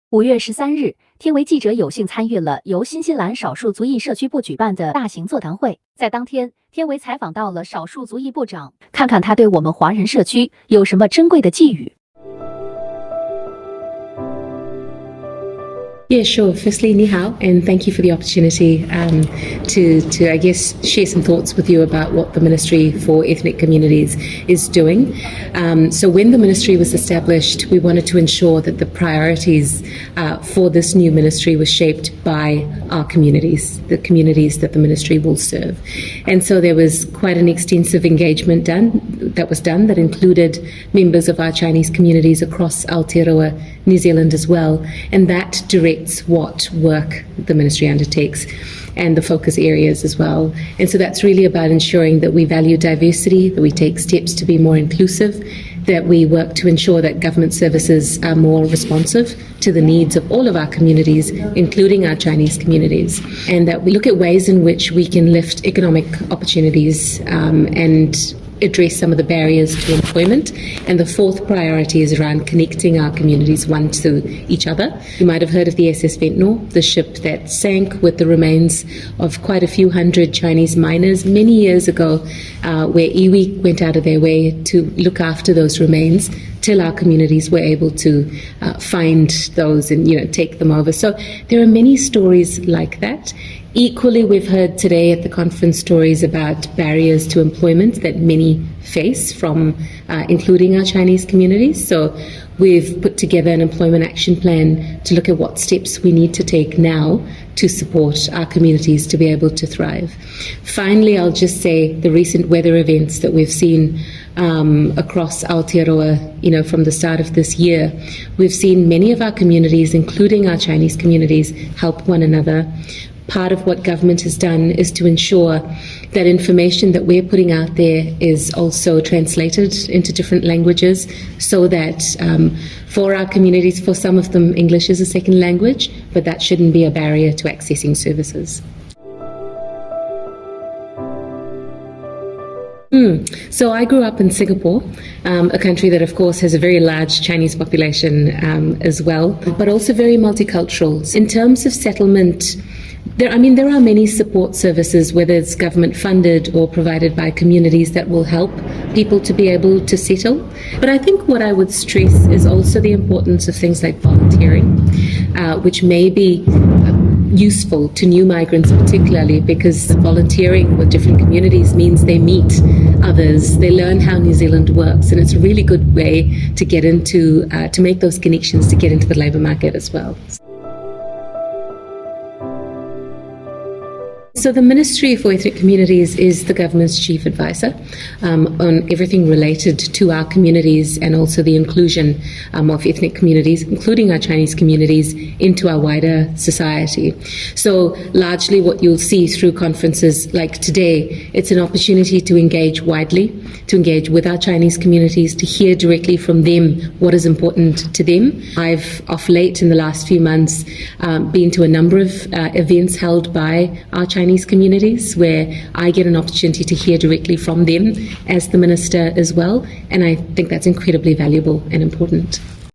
5月13日，天维记者有幸参与了由新西兰少数族裔社区部举办的大型座谈会。在当天，天维采访到了少数族裔部长，看看他对我们华人社区有什么珍贵的寄语。Yeah, sure. Firstly, ni hao, and thank you for the opportunity to I guess, share some thoughts with you about what the Ministry for Ethnic Communities is doing. So when the Ministry was established, we wanted to ensure that the priorities for this new Ministry were shaped by our communities, the communities that the Ministry will serve. And so there was quite an extensive engagement that included members of our Chinese communities across Aotearoa, New Zealand as well, and that directs what work the Ministry undertakes and the focus areas as well. And so that's really about ensuring that we value diversity, that we take steps to be more inclusive, that we work to ensure that government services are more responsive to the needs of all of our communities, including our Chinese communities, and that we look at ways in which we can lift economic opportunities and address some of the barriers to employment. And the fourth priority is around connecting our communities one to each other. You might have heard of the SS Ventnor, the ship that sank with the remains of quite a few hundred Chinese miners many years ago, where iwi went out of their way to look after those remains till our communities were able to find those and take them over. So there are many stories like that. Equally, we've heard today at the conference stories about barriers to employment that many face from including our Chinese communities. So we've put together an employment action plan to look at what steps we need to take now to support our communities to be able to thrive. Finally, I'll just say the recent weather events that we've seen across Aotearoa, from the start of this year, we've seen many of our communities, including our Chinese communities, help one another. Part of what government has done is to ensure that information that we're putting out there is also translated into different languages, so that for our communities, for some of them, English is a second language, but that shouldn't be a barrier to accessing services. So I grew up in Singapore, a country that of course has a very large Chinese population as well, but also very multicultural. In terms of settlement, there are many support services, whether it's government funded or provided by communities, that will help people to be able to settle. But I think what I would stress is also the importance of things like volunteering, which may be useful to new migrants particularly, because volunteering with different communities means they meet others, they learn how New Zealand works, and it's a really good way to get into, to make those connections to get into the labour market as well. So the Ministry for Ethnic Communities is the government's chief advisor on everything related to our communities, and also the inclusion of ethnic communities, including our Chinese communities, into our wider society. So largely what you'll see through conferences like today, it's an opportunity to engage widely, to engage with our Chinese communities, to hear directly from them what is important to them. I've, of late, in the last few months, been to a number of events held by our Chinese communities, where I get an opportunity to hear directly from them as the Minister as well, and I think that's incredibly valuable and important.